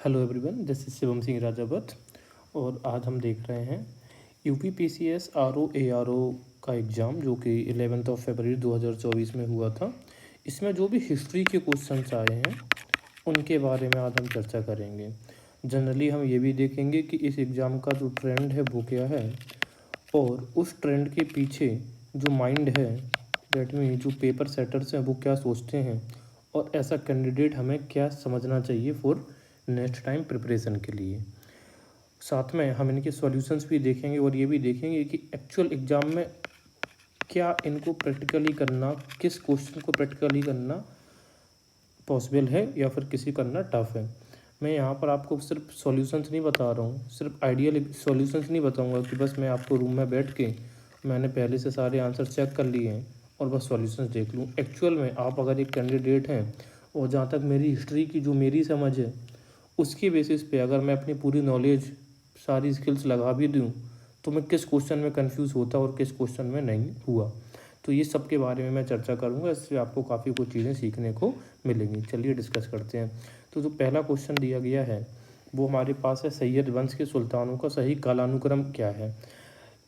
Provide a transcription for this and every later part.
Hello everyone, this is Shivam Singh Rajawat और आज हम देख रहे हैं यूपीपीसीएस आरओ का एग्ज़ाम जो कि 11 फरवरी 2024 में हुआ था। इसमें जो भी हिस्ट्री के क्वेश्चंस आए हैं उनके बारे में आज हम चर्चा करेंगे। जनरली हम ये भी देखेंगे कि इस एग्ज़ाम का जो ट्रेंड है वो क्या है और उस ट्रेंड के पीछे जो माइंड है, डेट मीन जो पेपर सेटर्स हैं वो क्या सोचते हैं और ऐसा कैंडिडेट हमें क्या समझना चाहिए फॉर नेक्स्ट टाइम प्रिपरेशन के लिए। साथ में हम इनके सॉल्यूशंस भी देखेंगे और ये भी देखेंगे कि एक्चुअल एग्ज़ाम में क्या इनको प्रैक्टिकली करना, किस क्वेश्चन को प्रैक्टिकली करना पॉसिबल है या फिर किसी करना टफ है। मैं यहाँ पर आपको सिर्फ सॉल्यूशंस नहीं बता रहा हूँ, सिर्फ आइडियल सॉल्यूशंस नहीं बताऊँगा कि बस मैं आपको रूम में बैठ के मैंने पहले से सारे आंसर चेक कर लिए हैं और बस सॉल्यूशंस देख लूँ। एक्चुअल में आप अगर एक कैंडिडेट हैं और जहाँ तक मेरी हिस्ट्री की जो मेरी समझ है उसकी बेसिस पे अगर मैं अपनी पूरी नॉलेज, सारी स्किल्स लगा भी दूँ तो मैं किस क्वेश्चन में कंफ्यूज होता और किस क्वेश्चन में नहीं हुआ। तो ये सब के बारे में मैं चर्चा करूँगा, इससे आपको काफ़ी कुछ चीज़ें सीखने को मिलेंगी। चलिए डिस्कस करते हैं। तो जो पहला क्वेश्चन दिया गया है वो हमारे पास है, सैयद वंश के सुल्तानों का सही कालानुक्रम क्या है।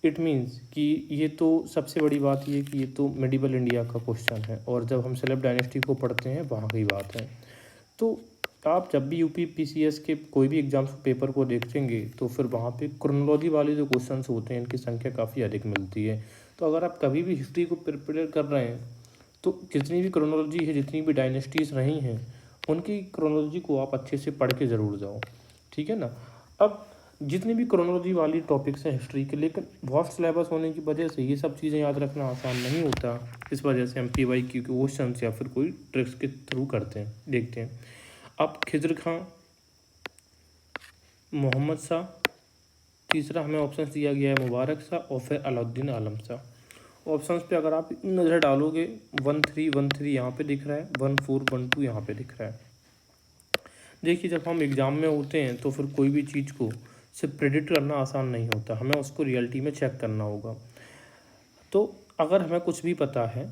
इट मीन्स कि ये तो सबसे बड़ी बात ये कि ये तो मिडिवल इंडिया का क्वेश्चन है और जब हम सेलेब डायनेस्टी को पढ़ते हैं वहाँ की बात है। तो आप जब भी यूपी पीसीएस के कोई भी एग्जाम्स पेपर को देखेंगे तो फिर वहाँ पे क्रोनोलॉजी वाले जो क्वेश्चंस होते हैं इनकी संख्या काफ़ी अधिक मिलती है। तो अगर आप कभी भी हिस्ट्री को प्रिपेयर कर रहे हैं तो जितनी भी क्रोनोलॉजी है, जितनी भी डायनेस्टीज़ रही हैं उनकी क्रोनोलॉजी को आप अच्छे से पढ़ के ज़रूर जाओ, ठीक है ना। अब जितनी भी क्रोनोलॉजी वाली टॉपिक्स हैं हिस्ट्री के, लेकिन वास्ट सिलेबस होने की वजह से ये सब चीज़ें याद रखना आसान नहीं होता। इस वजह से हम PYQ के क्वेश्चन या फिर कोई ट्रिक्स के थ्रू करते हैं, देखते हैं। अब खिज़र खां, मोहम्मद शाह, तीसरा हमें ऑप्शन दिया गया है मुबारक शाह और फिर अलाउद्दीन आलम शाह। ऑप्शंस पे अगर आप नज़र डालोगे 1313 यहाँ पे दिख रहा है, 1412 यहाँ पे दिख रहा है। देखिए जब हम एग्ज़ाम में होते हैं तो फिर कोई भी चीज़ को सिर्फ प्रेडिक्ट करना आसान नहीं होता, हमें उसको रियलिटी में चेक करना होगा। तो अगर हमें कुछ भी पता है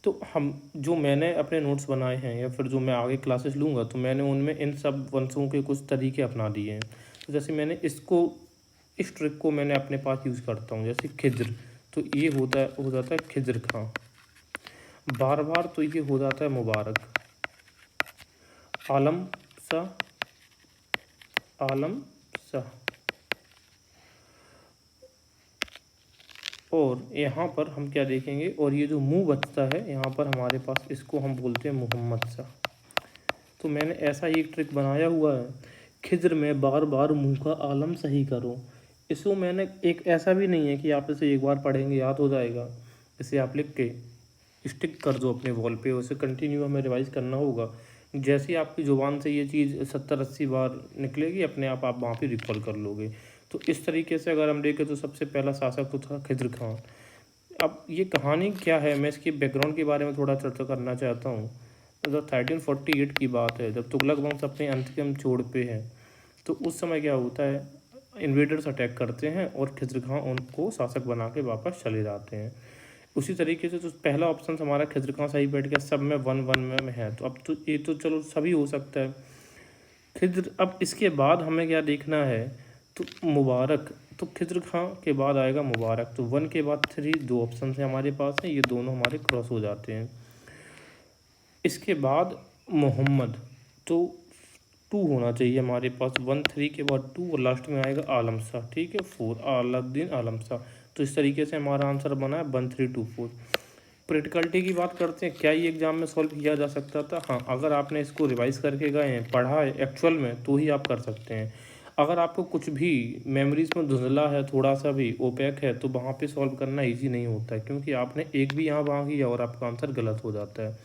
तो हम जो मैंने अपने नोट्स बनाए हैं या फिर जो मैं आगे क्लासेस लूँगा तो मैंने उनमें इन सब वंशों के कुछ तरीके अपना दिए हैं। तो जैसे मैंने इसको, इस ट्रिक को मैंने अपने पास यूज़ करता हूँ। जैसे खिज्र, तो ये हो जाता है खिज्र खां। बार बार तो ये हो जाता है मुबारक। आलम शाह, आलम शाह। और यहाँ पर हम क्या देखेंगे, और ये जो मुँह बचता है यहाँ पर हमारे पास, इसको हम बोलते हैं मोहम्मद शाह। तो मैंने ऐसा ही एक ट्रिक बनाया हुआ है, खिज्र में बार बार मुँह का आलम सही करो। इसको मैंने एक ऐसा भी नहीं है कि आप इसे एक बार पढ़ेंगे याद हो जाएगा। इसे आप लिख के स्टिक कर दो अपने वॉल पे, उसे कंटिन्यू हमें रिवाइज़ करना होगा। जैसे ही आपकी ज़ुबान से ये चीज़ 70-80 बार निकलेगी अपने आप वहाँ पे रिकॉल कर लोगे। तो इस तरीके से अगर हम देखें तो सबसे पहला शासक तो था खिज्र खां। अब ये कहानी क्या है, मैं इसके बैकग्राउंड के बारे में थोड़ा चर्चा करना चाहता हूँ। तो 1348 की बात है, जब तुगलक वंश अपने अंतिम छोर पे है तो उस समय क्या होता है, इन्वेडर्स अटैक करते हैं और खिज्र खां उनको शासक बना के वापस चले जाते हैं। उसी तरीके से तो पहला ऑप्शन हमारा खिज्र खां सही बैठ गया, सब में 1-1 में है। तो अब तो ये तो चलो सभी हो सकता है खिज्र। अब इसके बाद हमें क्या देखना है, तो मुबारक। तो खिज्र खां के बाद आएगा मुबारक। तो 1 के बाद 3, 2 ऑप्शन है हमारे पास हैं, ये दोनों हमारे क्रॉस हो जाते हैं। इसके बाद मोहम्मद, तो 2 होना चाहिए हमारे पास, 1-3 के बाद 2 और लास्ट में आएगा आलम शाह, ठीक है 4, अलाउद्दीन आलम शाह। तो इस तरीके से हमारा आंसर बना है 1324। प्रैक्टिकलिटी की बात करते हैं, क्या ये एग्ज़ाम में सॉल्व किया जा सकता था? हाँ, अगर आपने इसको रिवाइज़ करके गए हैं, पढ़ा है एक्चुअल में, तो ही आप कर सकते हैं। अगर आपको कुछ भी मेमोरीज में धुंधला है, थोड़ा सा भी ओपैक है, तो वहाँ पे सॉल्व करना इजी नहीं होता है, क्योंकि आपने एक भी यहाँ वहाँ किया और आपका आंसर गलत हो जाता है।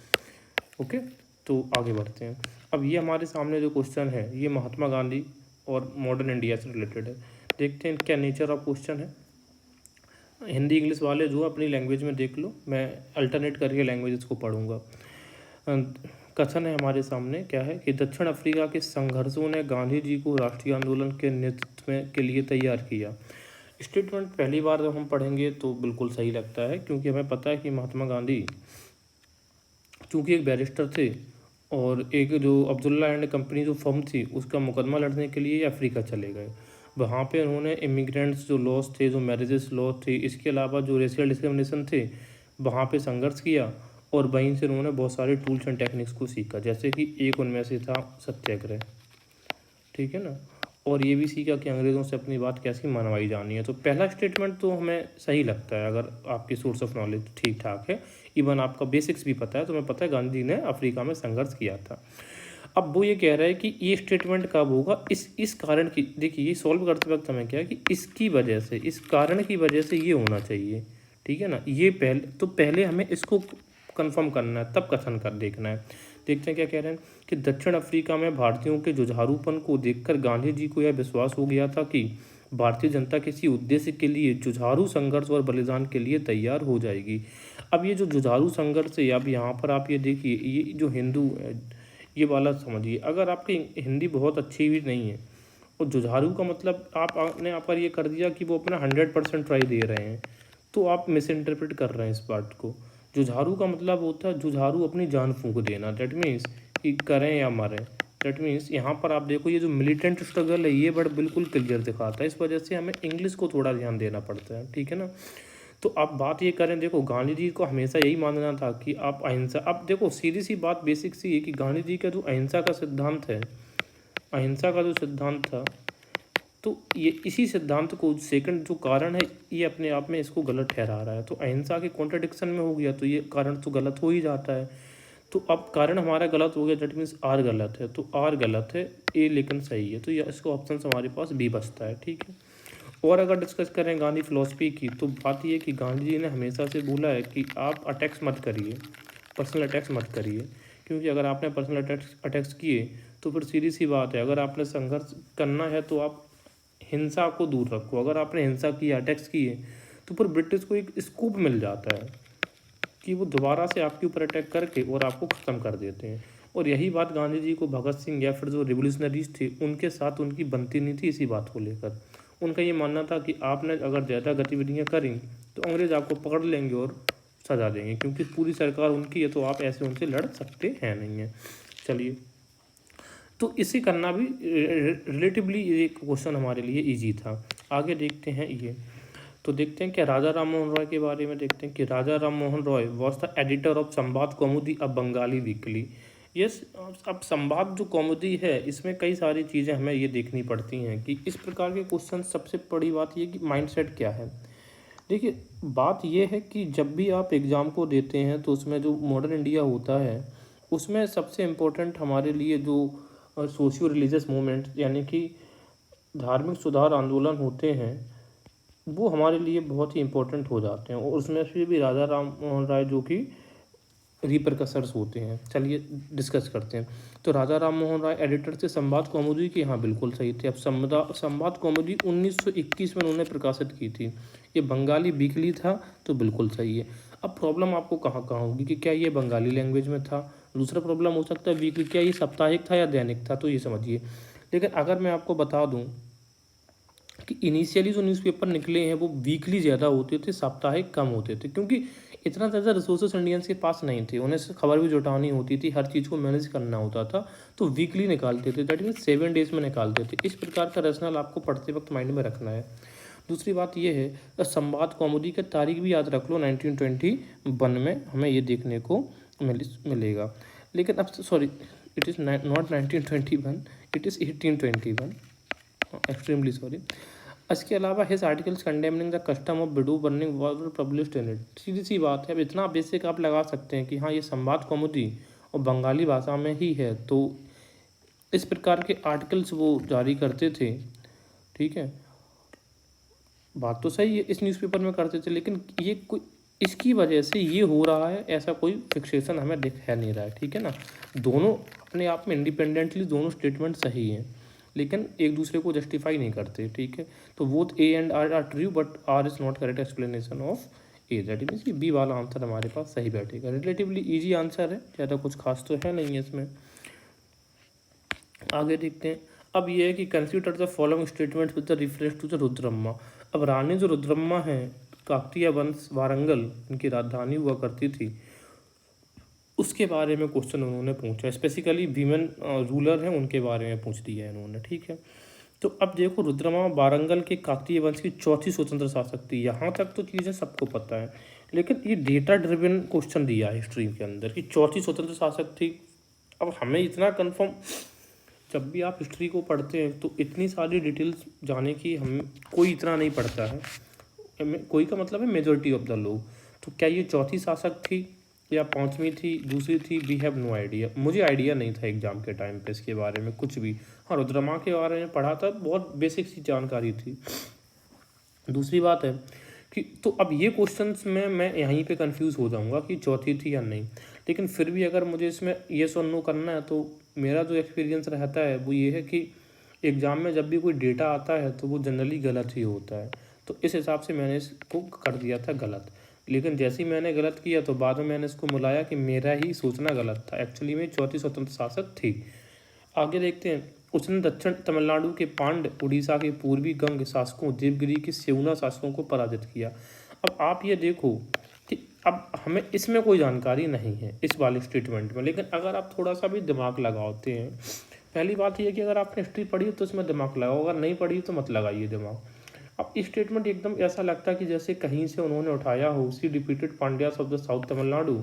ओके, तो आगे बढ़ते हैं। अब ये हमारे सामने जो क्वेश्चन है ये महात्मा गांधी और मॉडर्न इंडिया से रिलेटेड है। देखते हैं क्या नेचर ऑफ क्वेश्चन है। हिंदी इंग्लिश वाले जो अपनी लैंग्वेज में देख लो, मैं अल्टरनेट करके लैंग्वेजेस को पढ़ूंगा। कथन है हमारे सामने, क्या है कि दक्षिण अफ्रीका के संघर्षों ने गांधी जी को राष्ट्रीय आंदोलन के नेतृत्व के लिए तैयार किया। स्टेटमेंट पहली बार जब हम पढ़ेंगे तो बिल्कुल सही लगता है, क्योंकि हमें पता है कि महात्मा गांधी चूँकि एक बैरिस्टर थे और एक जो अब्दुल्ला एंड कंपनी जो फर्म थी उसका मुकदमा लड़ने के लिए अफ्रीका चले गए। वहाँ पे उन्होंने इमिग्रेंट्स जो लॉस थे, जो मैरिजेस लॉ थे, इसके अलावा जो रेशियल डिस्क्रिमिनेशन थे वहाँ पे संघर्ष किया और वहीं से उन्होंने बहुत सारे टूल्स एंड टेक्निक्स को सीखा, जैसे कि एक उनमें से था सत्याग्रह, ठीक है ना। और ये भी सीखा कि अंग्रेज़ों से अपनी बात कैसे मनवाई जानी है। तो पहला स्टेटमेंट तो हमें सही लगता है अगर आपकी सोर्स ऑफ नॉलेज ठीक ठाक है, इवन आपका बेसिक्स भी पता है, तो हमें पता है गांधी ने अफ्रीका में संघर्ष किया था। अब वो ये कह रहा है कि ये स्टेटमेंट कब होगा, इस कारण की, देखिए ये सॉल्व करते वक्त हमें क्या है कि इसकी वजह से, इस कारण की वजह से ये होना चाहिए, ठीक है ना। ये पहले हमें इसको कंफर्म करना है, तब कथन कर देखना है। देखते हैं क्या कह रहे हैं कि दक्षिण अफ्रीका में भारतीयों के जुझारूपन को देखकर गांधी जी को यह विश्वास हो गया था कि भारतीय जनता किसी उद्देश्य के लिए जुझारू संघर्ष और बलिदान के लिए तैयार हो जाएगी। अब ये जो जुझारू संघर्ष है, अब यहाँ पर आप ये देखिए, ये जो हिंदू है, ये वाला समझिए, अगर आपकी हिंदी बहुत अच्छी भी नहीं है और जुझारू का मतलब आपने यहाँ पर ये कर दिया कि वो अपना 100% ट्राई दे रहे हैं, तो आप मिस इंटरप्रेट कर रहे हैं इस बात को। जुझारू का मतलब होता है जुझारू अपनी जान फूंक देना, दैट मीन्स कि करें या मरें। दैट मीन्स यहाँ पर आप देखो ये जो मिलिटेंट स्ट्रगल है ये बड़ा बिल्कुल क्लियर दिखाता है, इस वजह से हमें इंग्लिश को थोड़ा ध्यान देना पड़ता है, ठीक है ना। तो आप बात ये करें, देखो गांधी जी को हमेशा यही मानना था कि आप अहिंसा, अब देखो सीधी सी बात बेसिक सी है कि गांधी जी का जो अहिंसा का सिद्धांत है, अहिंसा का जो सिद्धांत था, तो ये इसी सिद्धांत को सेकंड जो कारण है ये अपने आप में इसको गलत ठहरा रहा है। तो अहिंसा के कॉन्ट्रडिक्शन में हो गया तो ये कारण तो गलत हो ही जाता है। तो अब कारण हमारा गलत हो गया, दैट मीन्स आर गलत है, तो आर गलत है, ए लेकिन सही है, तो ये इसको ऑप्शन हमारे पास बी बचता है, ठीक है। और अगर डिस्कस करें गांधी फिलॉसफी की, तो बात ये कि गांधी जी ने हमेशा से बोला है कि आप अटैक्स मत करिए, पर्सनल अटैक्स मत करिए, क्योंकि अगर आपने पर्सनल अटैक्स किए तो फिर सीधी सी बात है, अगर आपने संघर्ष करना है तो आप हिंसा को दूर रखो। अगर आपने हिंसा की, अटैक्स किए, तो फिर ब्रिटिश को एक स्कूप मिल जाता है कि वो दोबारा से आपके ऊपर अटैक करके और आपको ख़त्म कर देते हैं। और यही बात गांधी जी को भगत सिंह या फिर जो रिवोल्यूशनरीज थे उनके साथ उनकी बनती नहीं थी इसी बात को लेकर। उनका ये मानना था कि आपने अगर ज़्यादा गतिविधियाँ करी तो अंग्रेज़ आपको पकड़ लेंगे और सजा देंगे, क्योंकि पूरी सरकार उनकी है, तो आप ऐसे उनसे लड़ सकते हैं नहीं हैं। चलिए, तो इसे करना भी रिलेटिवली ये क्वेश्चन हमारे लिए इजी था। आगे देखते हैं ये, तो देखते हैं क्या राजा राम मोहन रॉय के बारे में देखते हैं कि Raja Ram Mohan Roy was the editor of Sambad Kaumudi, a Bengali weekly. Yes, अब संवाद जो कौमुदी है इसमें कई सारी चीज़ें हमें ये देखनी पड़ती हैं कि इस प्रकार के क्वेश्चन, सबसे बड़ी बात ये कि माइंडसेट क्या है। देखिए, बात ये है कि जब भी आप एग्ज़ाम को देते हैं तो उसमें जो मॉडर्न इंडिया होता है उसमें सबसे इम्पोर्टेंट हमारे लिए जो सोशियो रिलीजियस मूवमेंट यानी कि धार्मिक सुधार आंदोलन होते हैं वो हमारे लिए बहुत ही इम्पोर्टेंट हो जाते हैं, और उसमें से भी राजा राम मोहन राय जो कि रिपरकसर्स होते हैं। चलिए डिस्कस करते हैं। तो राजा राम मोहन राय एडिटर थे संवाद कौमुदी के, हाँ बिल्कुल सही थे। अब संवाद कौमुदी 1921 में उन्होंने प्रकाशित की थी। ये बंगाली वीकली था, तो बिल्कुल सही है। अब प्रॉब्लम आपको कहाँ कहाँ होगी कि क्या ये बंगाली लैंग्वेज में था, दूसरा प्रॉब्लम हो सकता है वीकली, क्या ये साप्ताहिक था या दैनिक था, तो ये समझिए। लेकिन अगर मैं आपको बता दूँ कि इनिशियली जो न्यूज़पेपर निकले हैं वो वीकली ज़्यादा होते थे, साप्ताहिक कम होते थे, क्योंकि इतना ज़्यादा रिसोर्सेस इंडियंस के पास नहीं थे, उन्हें खबर भी जुटानी होती थी, हर चीज़ को मैनेज करना होता था, तो वीकली निकालते थे, दैट मीन 7 डेज़ में निकालते थे। इस प्रकार का रैशनल आपको पढ़ते वक्त माइंड में रखना है। दूसरी बात यह है, संवाद कौमुदी का तारीख भी याद रख लो, 1921 में हमें ये देखने को मिलेगा। लेकिन अब sorry, it is not 1921, it is 1821, extremely sorry. इसके अलावा his articles condemning the custom of widow burning was published in it. सीधी सी बात है, अब इतना बेसिक आप लगा सकते हैं कि हाँ ये संवाद कौमुदी और बंगाली भाषा में ही है, तो इस प्रकार के आर्टिकल्स वो जारी करते थे, ठीक है। बात तो सही है, इस न्यूज़पेपर में करते थे, लेकिन ये कोई इसकी वजह से ये हो रहा है ऐसा कोई फिक्सेशन हमें दिख है नहीं रहा है, ठीक है ना। दोनों अपने आप में इंडिपेंडेंटली दोनों स्टेटमेंट सही हैं, लेकिन एक दूसरे को जस्टिफाई नहीं करते, ठीक है। तो both A and R are true, but R is not correct explanation of A, that means कि बी वाला आंसर हमारे पास सही बैठेगा। रिलेटिवली ईजी आंसर है, ज़्यादा कुछ खास तो है नहीं है इसमें। आगे देखते हैं। अब ये है कि consider the following statement with the reference to the Rudramma. अब रानी जो रुद्रम्मा है, काकतीय वंश वारंगल इनकी राजधानी हुआ करती थी, उसके बारे में क्वेश्चन उन्होंने पूछा। स्पेसिकली वीमेन रूलर हैं उनके बारे में पूछ दिया है इन्होंने, ठीक है। तो अब देखो, रुद्रमा वारंगल के काकतीय वंश की चौथी स्वतंत्र शासक थी। यहाँ तक तो चीज़ें सबको पता है, लेकिन ये डेटा ड्रिवन क्वेश्चन दिया है हिस्ट्री के अंदर कि चौथी स्वतंत्र शासक थी। अब हमें इतना कंफर्म, जब भी आप हिस्ट्री को पढ़ते हैं तो इतनी सारी डिटेल्स जाने की हम कोई इतना नहीं पढ़ता है। कोई का मतलब है मेजॉरिटी ऑफ द लोग। तो क्या ये चौथी शासक थी या पांचवी थी, दूसरी थी? We have no idea. मुझे आइडिया नहीं था एग्जाम के टाइम पे इसके बारे में कुछ भी। हाँ, रुद्रमा के बारे में पढ़ा था, बहुत बेसिक सी जानकारी थी। दूसरी बात है कि तो अब ये क्वेश्चंस में मैं यहीं पे कंफ्यूज हो जाऊंगा कि चौथी थी या नहीं। लेकिन फिर भी अगर मुझे इसमें येस और नो करना है तो मेरा जो एक्सपीरियंस रहता है वो ये है कि एग्ज़ाम में जब भी कोई डेटा आता है तो वो जनरली गलत ही होता है। तो इस हिसाब से मैंने इसको कर दिया था गलत। लेकिन जैसे ही मैंने गलत किया तो बाद में मैंने इसको मिलाया कि मेरा ही सोचना गलत था। एक्चुअली में चौथी स्वतंत्र शासक थी। आगे देखते हैं। उसने दक्षिण तमिलनाडु के पांड्य, उड़ीसा के पूर्वी गंग शासकों, देवगिरी के सेवना शासकों को पराजित किया। अब आप ये देखो कि अब हमें इसमें कोई जानकारी नहीं है इस वाले स्टेटमेंट में, लेकिन अगर आप थोड़ा सा भी दिमाग लगाते हैं, पहली बात यह है कि अगर आपने हिस्ट्री पढ़ी तो इसमें दिमाग लगाओ, अगर नहीं पढ़ी तो मत लगाइए दिमाग। अब स्टेटमेंट एकदम ऐसा लगता है कि जैसे कहीं से उन्होंने उठाया हो, she defeated Pandyas of the south Tamil Nadu,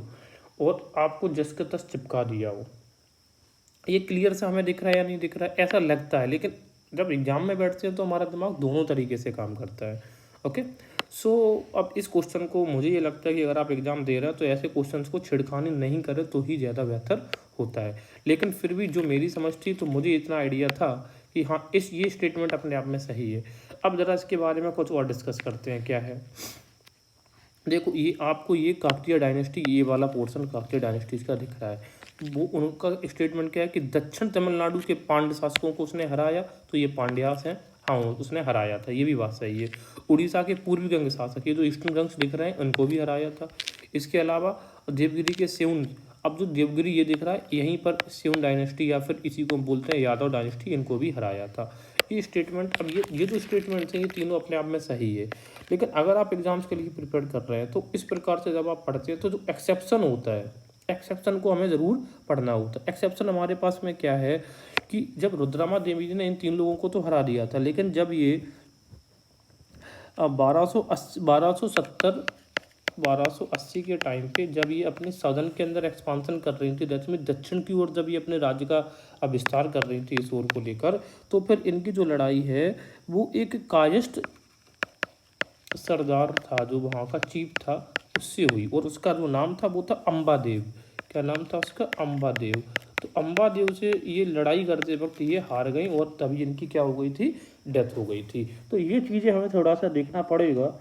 और आपको जस के तस चिपका दिया हो। ये क्लियर से हमें दिख रहा है या नहीं दिख रहा है, ऐसा लगता है। लेकिन जब एग्जाम में बैठते हैं तो हमारा दिमाग दोनों तरीके से काम करता है। ओके, सो अब इस क्वेश्चन को मुझे ये लगता है कि अगर आप एग्जाम दे रहे हैं तो ऐसे क्वेश्चंस को छिड़खानी नहीं करें तो ही ज़्यादा बेहतर होता है। लेकिन फिर भी जो मेरी समझ थी तो मुझे इतना आइडिया था कि हाँ, ये स्टेटमेंट अपने आप में सही है। अब ज़रा इसके बारे में कुछ और डिस्कस करते हैं क्या है। देखो, ये आपको ये काकतीय डायनेस्टी, ये वाला पोर्शन काकतीय डायनेस्टीज का दिख रहा है। वो उनका स्टेटमेंट क्या है कि दक्षिण तमिलनाडु के पांड्य शासकों को उसने हराया, तो ये पांड्यास हैं। हाँ, उसने हराया था, ये भी बात सही है। उड़ीसा के पूर्वी गंग शासक, ये जो ईस्टर्न गंग्स दिख रहे हैं, उनको भी हराया था। इसके अलावा देवगिरी के सेउन, अब जो देवगिरी ये दिख रहा है, यहीं पर सेउन डायनेस्टी या फिर इसी को बोलते हैं यादव डायनेस्टी, इनको भी हराया था। ये स्टेटमेंट, अब ये जो स्टेटमेंट्स हैं ये तीनों अपने आप में सही है। लेकिन अगर आप एग्जाम्स के लिए प्रिपेयर कर रहे हैं तो इस प्रकार से जब आप पढ़ते हैं तो जो एक्सेप्शन होता है, एक्सेप्शन को हमें ज़रूर पढ़ना होता है। एक्सेप्शन हमारे पास में क्या है कि जब रुद्रमा देवी जी ने इन तीन लोगों को तो हरा दिया था, लेकिन जब ये 1280 के टाइम पे जब ये अपने सदन के अंदर एक्सपांसन कर रही थी, दक्षिण की ओर जब ये अपने राज्य का विस्तार कर रही थी इस ओर को लेकर, तो फिर इनकी जो लड़ाई है वो एक कायस्थ सरदार था जो वहाँ का चीफ था, उससे हुई। और उसका जो नाम था वो था अंबादेव। क्या नाम था उसका? अंबादेव। तो अंबादेव से ये लड़ाई करते वक्त ये हार गई और तभी इनकी क्या हो गई थी? डेथ हो गई थी। तो ये चीज़ें हमें थोड़ा सा देखना पड़ेगा।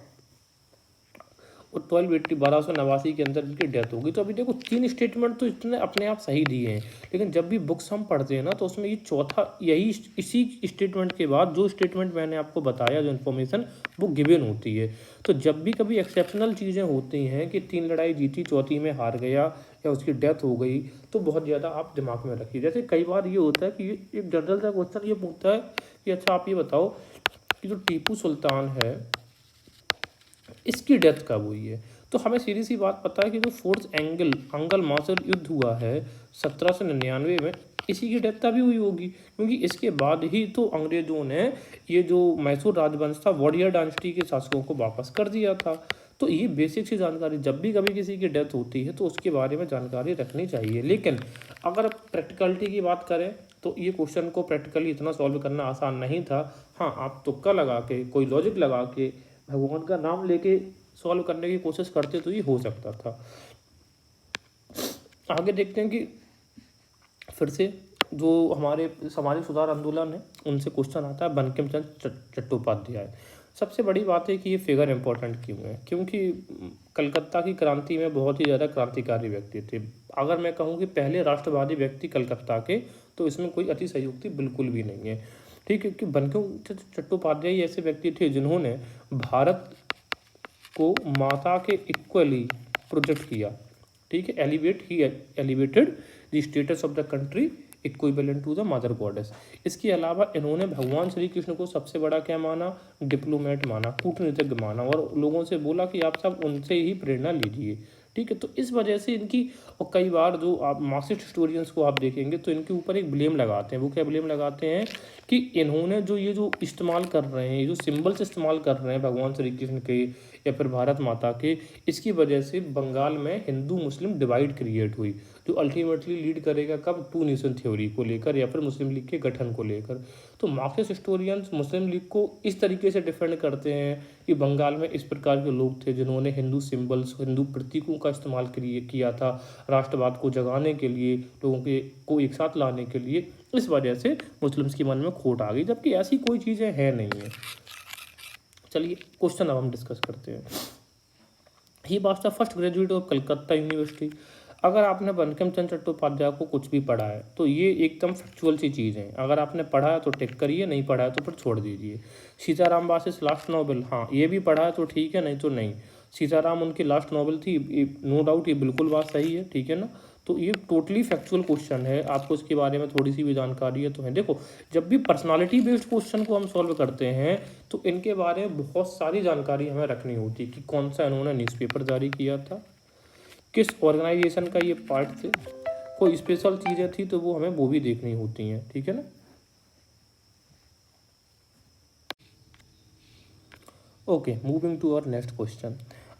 और 1289 के अंदर इनकी डेथ हो गई। तो अभी देखो, तीन स्टेटमेंट तो इतने अपने आप सही दिए हैं, लेकिन जब भी बुक्स हम पढ़ते हैं ना तो उसमें ये चौथा, यही इसी स्टेटमेंट के बाद जो स्टेटमेंट मैंने आपको बताया, जो इन्फॉर्मेशन, वो गिवन होती है। तो जब भी कभी एक्सेप्शनल चीज़ें होती हैं कि 3 लड़ाई जीती, चौथी में हार गया या उसकी डेथ हो गई, तो बहुत ज़्यादा आप दिमाग में रखिए। जैसे कई बार ये होता है कि एक जनरल सा क्वेश्चन ये पूछता है कि अच्छा आप ये बताओ कि जो टीपू सुल्तान है इसकी डेथ कब हुई है? तो हमें सीधी सी बात पता है कि जो फोर्थ अंगल मार्शल युद्ध हुआ है 1799 में, इसी की डेथ तभी हुई होगी, क्योंकि इसके बाद ही तो अंग्रेजों ने ये जो मैसूर राजवंश था, वॉडियर डायनेस्टी के शासकों को वापस कर दिया था। तो ये बेसिक सी जानकारी, जब भी कभी किसी की डेथ होती है तो उसके बारे में जानकारी रखनी चाहिए। लेकिन अगर प्रैक्टिकलिटी की बात करें तो ये क्वेश्चन को प्रैक्टिकली इतना सॉल्व करना आसान नहीं था। हाँ, आप तुक्का लगा के, कोई लॉजिक लगा के, भगवान का नाम लेके सॉल्व करने की कोशिश करते तो ये हो सकता था। आगे देखते हैं कि फिर से जो हमारे सामाजिक सुधार आंदोलन है उनसे क्वेश्चन आता है, बंकिम चंद्र चट्टोपाध्याय। सबसे बड़ी बात है कि ये फिगर इंपॉर्टेंट क्यों है, क्योंकि कलकत्ता की क्रांति में बहुत ही ज़्यादा क्रांतिकारी व्यक्ति थे। अगर मैं कहूँ कि पहले राष्ट्रवादी व्यक्ति कलकत्ता के, तो इसमें कोई अतिशयोक्ति बिल्कुल भी नहीं है। ठीक है, कि बंकिम चट्टोपाध्याय ऐसे व्यक्ति थे जिन्होंने भारत को माता के इक्वली प्रोजेक्ट किया। ठीक है, elevated the status of the country equivalent to the mother goddess. इसके अलावा इन्होंने भगवान श्री कृष्ण को सबसे बड़ा क्या माना? डिप्लोमेट माना, कूटनीतिज्ञ माना, और लोगों से बोला कि आप सब उनसे ही प्रेरणा लीजिए। ठीक है। तो इस वजह से इनकी, और कई बार जो आप मार्क्सिस्ट हिस्टोरियंस को आप देखेंगे तो इनके ऊपर एक ब्लेम लगाते हैं। वो क्या ब्लेम लगाते हैं कि इन्होंने जो ये जो इस्तेमाल कर रहे हैं, ये जो सिम्बल्स इस्तेमाल कर रहे हैं भगवान श्री कृष्ण के या फिर भारत माता के, इसकी वजह से बंगाल में हिंदू मुस्लिम डिवाइड क्रिएट हुई, जो अल्टीमेटली लीड करेगा कब, टू नेशन थ्योरी को लेकर या फिर मुस्लिम लीग के गठन को लेकर। तो मार्क्सिस्ट हिस्टोरियंस मुस्लिम लीग को इस तरीके से डिफेंड करते हैं कि बंगाल में इस प्रकार के लोग थे जिन्होंने हिंदू सिंबल्स, हिंदू प्रतीकों का इस्तेमाल किया था राष्ट्रवाद को जगाने के लिए, लोगों के को एक साथ लाने के लिए। इस वजह से मुस्लिम्स के मन में खोट आ गई, जबकि ऐसी कोई चीज़ें हैं नहीं है। चलिए क्वेश्चन अब हम डिस्कस करते हैं। He was the first graduate of Calcutta university. अगर आपने बंकिम चंद्र चट्टोपाध्याय को कुछ भी पढ़ा है तो ये एकदम फैक्चुअल सी चीज़ है। अगर आपने पढ़ा है तो टिक करिए, नहीं पढ़ा है तो फिर छोड़ दीजिए। सीताराम वासिस लास्ट नॉवल, हाँ ये भी पढ़ा है तो ठीक है, नहीं तो नहीं। सीताराम उनकी लास्ट नॉवल थी, नो डाउट ये बिल्कुल बात सही है, ठीक है ना। तो ये टोटली फैक्चुअल क्वेश्चन है, आपको इसके बारे में थोड़ी सी भी जानकारी है तो है। देखो जब भी पर्सनालिटी बेस्ड क्वेश्चन को हम सॉल्व करते हैं तो इनके बारे में बहुत सारी जानकारी हमें रखनी होती है कि कौन सा इन्होंने न्यूज़पेपर जारी किया था, किस ऑर्गेनाइजेशन का ये पार्ट थे, कोई स्पेशल चीज़ें थी तो वो हमें वो भी देखनी होती हैं, ठीक है ना। Okay, moving to our next question.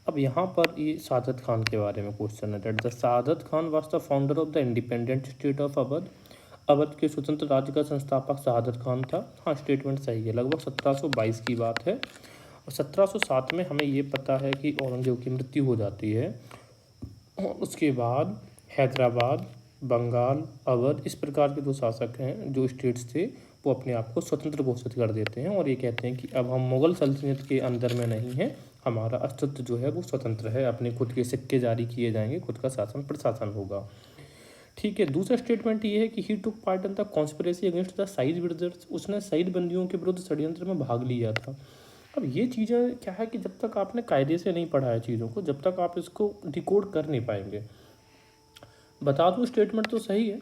अब यहाँ पर ये सादत खान के बारे में क्वेश्चन है। That the Saadat Khan was the founder of the independent state of Awadh. Awadh के स्वतंत्र राज्य का संस्थापक सादत खान था। हाँ स्टेटमेंट सही है। लगभग 1722 की बात है और 1707 में हमें ये पता है कि औरंगजेब की मृत्यु हो जाती है। उसके बाद हैदराबाद, बंगाल, अवध, इस प्रकार के जो शासक हैं, जो स्टेट्स थे, वो अपने आप को स्वतंत्र घोषित कर देते हैं और ये कहते हैं कि अब हम मुग़ल सल्तनत के अंदर में नहीं हैं, हमारा अस्तित्व जो है वो स्वतंत्र है, अपने खुद के सिक्के जारी किए जाएंगे, खुद का शासन प्रशासन होगा। ठीक है। दूसरा स्टेटमेंट ये है कि he took part in the conspiracy against the Saeed brothers. उसने सईद बंदियों के विरुद्ध षड्यंत्र में भाग लिया था। अब ये चीज़ें क्या है कि जब तक आपने कायदे से नहीं पढ़ा है चीज़ों को, जब तक आप इसको डिकोड कर नहीं पाएंगे। बता दूँ स्टेटमेंट तो सही है,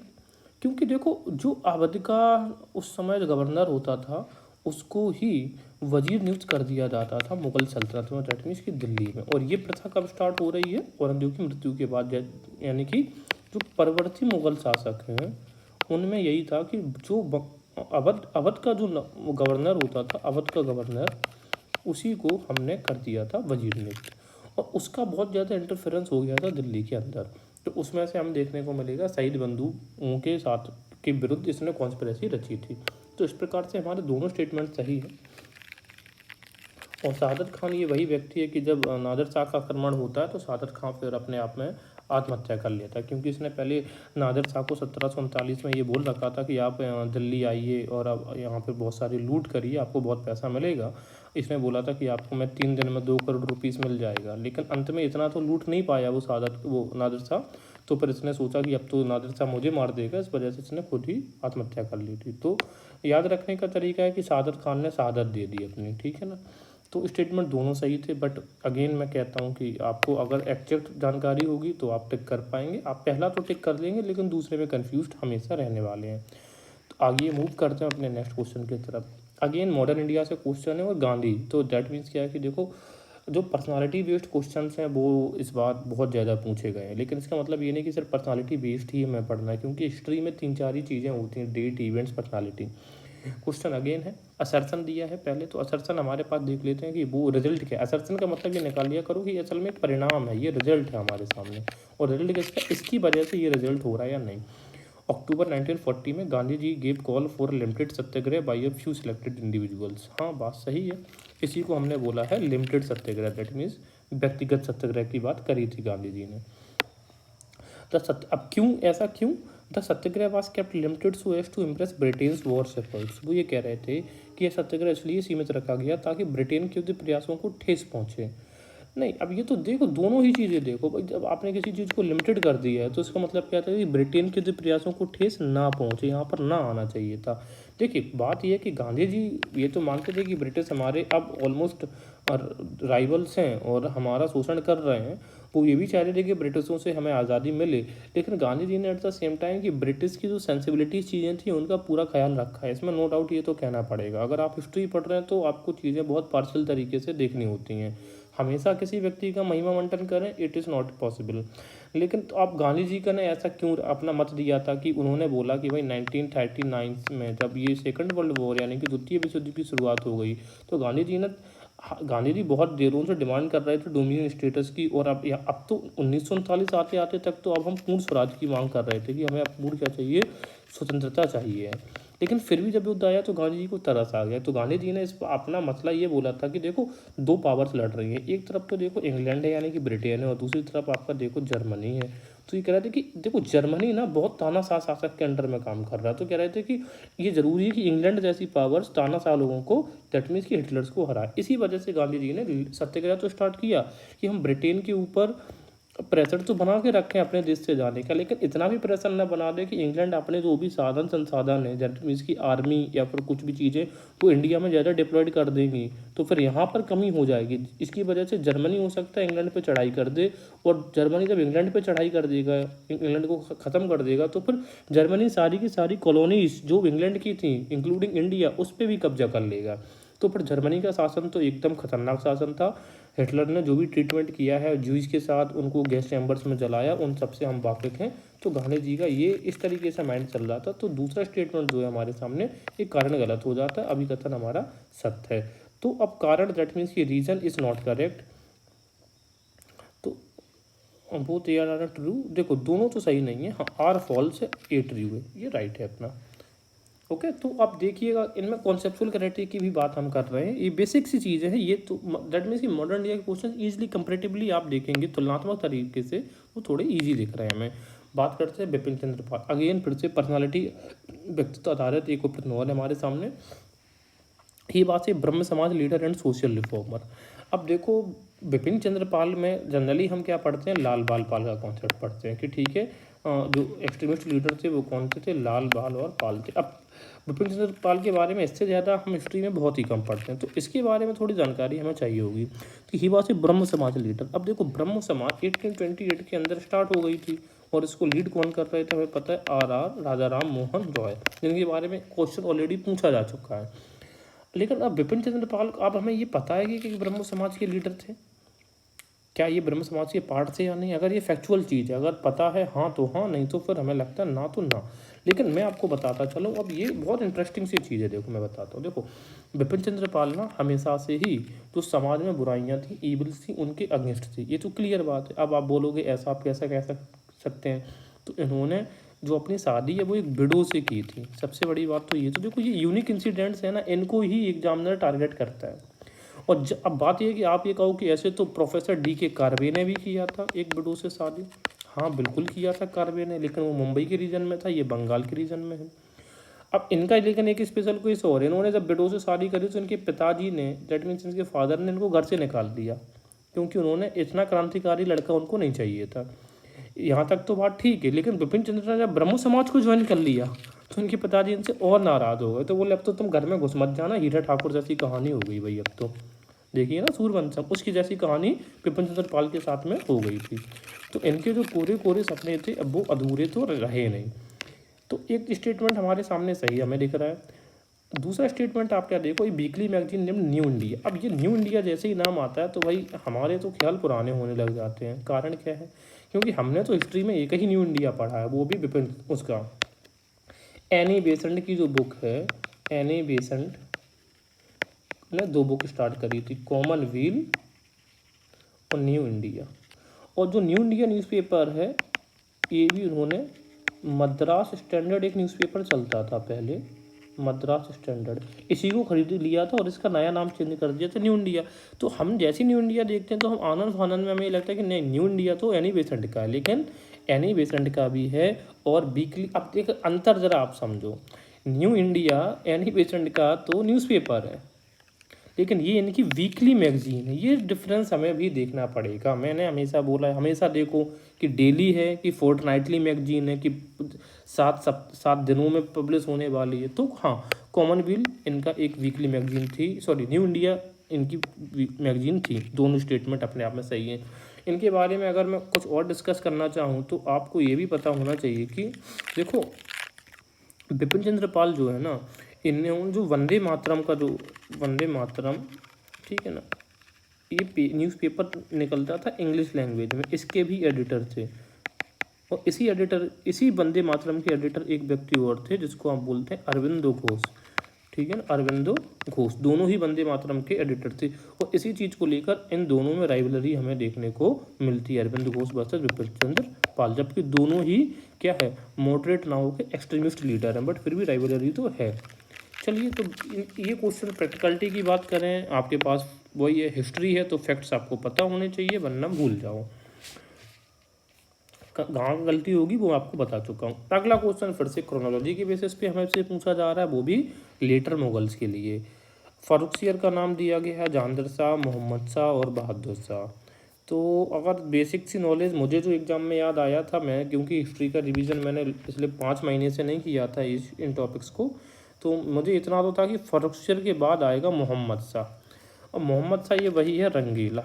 क्योंकि देखो जो अवध का उस समय गवर्नर होता था उसको ही वजीर नियुक्त कर दिया जाता था मुग़ल सल्तनत में, दैट मीन्स की दिल्ली में। और ये प्रथा कब स्टार्ट हो रही है, औरंगजेब की मृत्यु के बाद। यानी कि जो परवर्ती मुग़ल शासक हैं उनमें यही था कि जो अवध का जो गवर्नर होता था, अवध का गवर्नर, उसी को हमने कर दिया था वजीर नियुक्त, और उसका बहुत ज़्यादा इंटरफेरेंस हो गया था दिल्ली के अंदर। तो उसमें से हम देखने को मिलेगा सईद बंधुओं के साथ के विरुद्ध इसने कॉन्स्पिरेसी रची थी। तो इस प्रकार से हमारे दोनों स्टेटमेंट सही है। और सादत खान ये वही व्यक्ति है कि जब नादिर शाह का आक्रमण होता है तो सादत खान फिर अपने आप में आत्महत्या कर लेता है, क्योंकि इसने पहले नादिर शाह को 1739 में ये बोल रखा था कि आप दिल्ली आइए और अब यहाँ पे बहुत सारी लूट करिए, आपको बहुत पैसा मिलेगा। इसने बोला था कि आपको मैं 3 दिन में 2 करोड़ रुपीस मिल जाएगा, लेकिन अंत में इतना तो लूट नहीं पाया वो नादिर शाह। तो फिर इसने सोचा कि अब तो नादिर शाह मुझे मार देगा, इस वजह से इसने खुद ही आत्महत्या कर ली थी। तो याद रखने का तरीका है कि सादत खान ने शहादत दे दी अपनी, ठीक है ना। तो स्टेटमेंट दोनों सही थे, बट अगेन मैं कहता हूँ कि आपको अगर एग्जैक्ट जानकारी होगी तो आप टिक कर पाएंगे। आप पहला तो टिक कर लेंगे लेकिन दूसरे में कन्फ्यूज हमेशा रहने वाले हैं। तो आगे मूव करते हैं अपने नेक्स्ट क्वेश्चन की तरफ। अगेन मॉडर्न इंडिया से क्वेश्चन है और गांधी। तो दैट मीन्स क्या है कि देखो जो पर्सनालिटी बेस्ड क्वेश्चन हैं वो इस बार बहुत ज़्यादा पूछे गए हैं, लेकिन इसका मतलब ये नहीं कि सिर्फ पर्सनालिटी बेस्ड ही हमें पढ़ना है, क्योंकि हिस्ट्री में 3-4 ही चीज़ें होती हैं, date, events, personality. Question again है, असर्सन दिया है पहले। तो असर्सन हमारे पास देख लेते हैं कि वो रिजल्ट क्या है। असर्सन का मतलब ये निकाल लिया करो कि असल में एक परिणाम है, ये रिजल्ट है हमारे सामने, और रिजल्ट किसका, इसकी वजह से ये रिजल्ट हो रहा है या नहीं। अक्टूबर 1940 में Gandhi ji gave call for limited satyagraha by a few selected individuals. हाँ बात सही है, इसी को हमने बोला है लिमिटेड सत्याग्रह, दैट मीन्स व्यक्तिगत सत्याग्रह की बात करी थी गांधी जी ने। अब क्यों ऐसा, क्यों the satyagraha was kept limited so as to impress Britain's wars efforts. वो ये कह रहे थे कि यह सत्याग्रह इसलिए सीमित रखा गया ताकि ब्रिटेन के युद्ध प्रयासों को ठेस पहुँचे। नहीं, अब ये तो देखो दोनों ही चीज़ें देखो भाई, जब आपने किसी चीज़ को लिमिटेड कर दिया है तो इसका मतलब क्या था कि ब्रिटेन के युद्ध प्रयासों को ठेस ना पहुँचे, यहाँ पर ना आना चाहिए था। देखिए बात यह है कि गांधी जी ये तो मानते थे कि ब्रिटिश हमारे अब ऑलमोस्ट राइवल्स हैं और हमारा शोषण कर रहे हैं। वो ये भी चाह रहे थे कि ब्रिटिशों से हमें आज़ादी मिले, लेकिन गांधी जी ने एट द सेम टाइम कि ब्रिटिश की जो सेंसिबिलिटीज़ चीज़ें थी उनका पूरा ख्याल रखा है, इसमें नो डाउट ये तो कहना पड़ेगा। अगर आप हिस्ट्री पढ़ रहे हैं तो आपको चीज़ें बहुत पार्शियल तरीके से देखनी होती हैं, हमेशा किसी व्यक्ति का महिमा मंटन करें, इट इज़ नॉट पॉसिबल। लेकिन तो आप गांधी जी का ने ऐसा क्यों अपना मत दिया था कि उन्होंने बोला कि भाई 1939 में जब ये सेकंड वर्ल्ड वॉर यानी कि द्वितीय विश्व युद्ध की शुरुआत हो गई, तो गांधी जी बहुत देरों से डिमांड कर रहे थे डोमिनियन स्टेटस की, और अब तो 1939 आते आते तक तो अब हम पूर्ण स्वराज की मांग कर रहे थे कि हमें अब पूर्ण क्या चाहिए, स्वतंत्रता चाहिए। लेकिन फिर भी जब युद्ध आया तो गांधी जी को तरस आ गया। तो गांधी जी ने इस पर अपना मसला ये बोला था कि देखो, दो पावर्स लड़ रही हैं, एक तरफ तो देखो इंग्लैंड है यानी कि ब्रिटेन है, और दूसरी तरफ आपका देखो जर्मनी है। तो ये कह रहे थे कि देखो जर्मनी ना बहुत तानाशाह शासक के अंडर में काम कर रहा है, तो कह रहे थे कि ये जरूरी है कि इंग्लैंड जैसी पावर्स तानाशाह लोगों को, दैट मीन्स कि हिटलर्स को हराए। इसी वजह से गांधी जी ने सत्याग्रह तो स्टार्ट किया कि हम ब्रिटेन के ऊपर प्रेशर तो बना के रखें अपने देश से जाने का, लेकिन इतना भी प्रेशर न बना दे कि इंग्लैंड अपने जो भी साधन संसाधन है, दैट मीन्स की आर्मी या फिर कुछ भी चीज़ें वो इंडिया में ज़्यादा डिप्लॉयड कर देंगी, तो फिर यहाँ पर कमी हो जाएगी। इसकी वजह से जर्मनी हो सकता है इंग्लैंड पे चढ़ाई कर दे, और जर्मनी जब इंग्लैंड पे चढ़ाई कर देगा, इंग्लैंड को ख़त्म कर देगा, तो फिर जर्मनी सारी की सारी कॉलोनीज जो इंग्लैंड की थी इंक्लूडिंग इंडिया उस पर भी कब्जा कर लेगा। तो फिर जर्मनी का शासन तो एकदम खतरनाक शासन था। हिटलर ने जो भी ट्रीटमेंट किया है ज्यूज के साथ, उनको गैस चैम्बर्स में जलाया, उन सबसे हम वाकिफ हैं। तो गांधी जी का ये इस तरीके से माइंड चल रहा था। तो दूसरा स्टेटमेंट जो है हमारे सामने, एक कारण गलत हो जाता है, अभी कथन हमारा सत्य है। तो अब कारण दैट मीन्स की रीजन इज नॉट करेक्ट, तो वो तैयार आर ट्रू। देखो दोनों तो सही नहीं है, हाँ आर फॉल्स है, ए ट्रू है, ये राइट है अपना। ओके तो आप देखिएगा इनमें कॉन्सेप्चुअल क्लैरिटी की भी बात हम कर रहे हैं, ये बेसिक सी चीज़ें हैं ये। तो दैट मीन्स कि मॉडर्न इंडिया के क्वेश्चन ईजिली कंपेरेटिवली आप देखेंगे तुलनात्मक तरीके से वो थोड़े ईजी दिख रहे हैं हमें। बात करते हैं बिपिन चंद्र पाल, अगेन फिर से पर्सनालिटी व्यक्तित्व आधारित एक उपलब्ध नॉवल है हमारे सामने। ये बात है ब्रह्म समाज लीडर एंड सोशल रिफॉर्मर। अब देखो बिपिन चंद्र पाल में जनरली हम क्या पढ़ते हैं, लाल बाल पाल का कॉन्सेप्ट पढ़ते हैं कि ठीक है, जो एक्सट्रीमिस्ट लीडर थे वो कौन से थे, लाल बाल और पाल थे। अब बिपिन चंद्र पाल के बारे में इससे ज़्यादा हम हिस्ट्री में बहुत ही कम पढ़ते हैं, तो इसके बारे में थोड़ी जानकारी हमें चाहिए होगी। तो ही बात है ब्रह्म समाज लीडर। अब देखो ब्रह्म समाज 1828 के अंदर स्टार्ट हो गई थी, और इसको लीड कौन कर रहे थे हमें पता है, आर राजा राम मोहन रॉय, जिनके बारे में क्वेश्चन ऑलरेडी पूछा जा चुका है। लेकिन अब बिपिन चंद्र पाल, अब हमें ये पता है कि ब्रह्म समाज के लीडर थे, क्या ये ब्रह्म समाज के पार्ट थे या नहीं। अगर ये फैक्चुअल चीज़ है, अगर पता है हाँ तो हाँ, नहीं तो फिर हमें लगता है ना तो ना। लेकिन मैं आपको बताता चलूँ, अब ये बहुत इंटरेस्टिंग सी चीज़ है। देखो मैं बताता हूँ, देखो बिपिन चंद्र पाल ना हमेशा से ही जो समाज में बुराइयाँ थी, ईविल्स थी, उनके अगेंस्ट थी, ये तो क्लियर बात है। अब आप बोलोगे ऐसा आप कैसा कह सकते हैं, तो इन्होंने जो अपनी शादी है वो एक विडो से की थी। सबसे बड़ी बात तो ये, तो देखो ये यूनिक इंसिडेंट्स है ना, इनको ही एग्जामिनर टारगेट करता है। और अब बात यह है कि आप ये कहो कि ऐसे तो प्रोफेसर D.K. कार्वे ने भी किया था एक विडो से शादी। हाँ बिल्कुल किया था कार्वे ने, लेकिन वो मुंबई के रीजन में था, ये बंगाल के रीजन में है। अब इनका लेकिन एक स्पेशल केस और है, इन्होंने जब विडो से शादी करी तो इनके पिताजी ने, दैट मीन्स इनके फादर ने, इनको घर से निकाल दिया, क्योंकि उन्होंने इतना क्रांतिकारी लड़का उनको नहीं चाहिए था। यहाँ तक तो बात ठीक है, लेकिन बिपिन चंद्र ने जब ब्रह्म समाज को ज्वाइन कर लिया तो इनके पिताजी इनसे और नाराज़ हो गए, तो बोले अब तो तुम घर में घुस मत जाना, हीरा ठाकुर जैसी कहानी हो गई भाई। अब तो देखिए ना सूर्यवंशम, उसकी जैसी कहानी बिपिन चंद्र पाल के साथ में हो गई थी। तो इनके जो पूरे पूरे सपने थे अब वो अधूरे तो रहे नहीं। तो एक स्टेटमेंट हमारे सामने सही हमें दिख रहा है। दूसरा स्टेटमेंट आप क्या देखो, ये weekly magazine name new India. अब ये न्यू इंडिया जैसे ही नाम आता है तो भाई हमारे तो ख्याल पुराने होने लग जाते हैं। कारण क्या है, क्योंकि हमने तो हिस्ट्री में एक ही न्यू इंडिया पढ़ा है, वो भी बिपिन, उसका एनी बेसेंट की जो बुक है, एनी बेसेंट ने 2 बुक स्टार्ट करी थी, कॉमनवेल्थ और न्यू इंडिया। और जो न्यू इंडिया न्यूज़पेपर है ये भी उन्होंने, मद्रास स्टैंडर्ड एक न्यूज़पेपर चलता था पहले, मद्रास स्टैंडर्ड, इसी को खरीद लिया था और इसका नया नाम चेंज कर दिया था न्यू इंडिया। तो हम जैसे न्यू इंडिया देखते हैं तो हम आनंद फानंद में हमें लगता है कि नहीं न्यू इंडिया तो एनी बेसेंट का है, लेकिन एनी बेसेंट का भी है और वीकली। अब एक अंतर ज़रा आप समझो, न्यू इंडिया एनी बेसेंट का तो न्यूज़पेपर है, लेकिन ये इनकी वीकली मैगजीन है। ये डिफरेंस हमें भी देखना पड़ेगा। मैंने हमेशा बोला है, हमेशा देखो कि डेली है कि फोर्टनाइटली मैगजीन है कि 7 दिनों में पब्लिश होने वाली है। तो हाँ, कॉमनवेल्थ इनका एक वीकली मैगजीन थी, सॉरी न्यू इंडिया इनकी मैगजीन थी। दोनों स्टेटमेंट अपने आप में सही है। इनके बारे में अगर मैं कुछ और डिस्कस करना चाहूँ तो आपको ये भी पता होना चाहिए कि देखो बिपिन चंद्र पाल जो है ना, इनने उन जो वंदे मातरम का जो वंदे मातरम, ठीक है ना, ये न्यूज़पेपर निकलता था इंग्लिश लैंग्वेज में, इसके भी एडिटर थे। और इसी वंदे मातरम के एडिटर एक व्यक्ति और थे जिसको हम बोलते हैं अरविंदो घोष, ठीक है ना, अरविंदो घोष। दोनों ही वंदे मातरम के एडिटर थे और इसी चीज़ को लेकर इन दोनों में राइवलरी हमें देखने को मिलती है, अरविंदो घोष वर्सेस विपिन चंद्र पाल। जबकि दोनों ही क्या है, मॉडरेट नाव के एक्सट्रीमिस्ट लीडर हैं, बट फिर भी राइवलरी तो है। चलिए, तो ये क्वेश्चन प्रैक्टिकलिटी की बात करें, आपके पास वही है, हिस्ट्री है तो फैक्ट्स आपको पता होने चाहिए, वरना भूल जाओ। कहाँ गलती होगी वो आपको बता चुका हूँ। अगला क्वेश्चन फिर से क्रोनोलॉजी के बेसिस पे हमें से पूछा जा रहा है, वो भी लेटर मुगल्स के लिए। फारुखसियर का नाम दिया गया है जहांगीर शाह, मोहम्मद शाह और बहादुर शाह। तो अगर बेसिक सी नॉलेज मुझे जो एग्ज़ाम में याद आया था, मैं क्योंकि हिस्ट्री का रिवीजन मैंने पिछले 5 महीने से नहीं किया था इन टॉपिक्स को, तो मुझे इतना तो था कि फारुखसियर के बाद आएगा मोहम्मद शाह। और मोहम्मद शाह ये वही है रंगीला,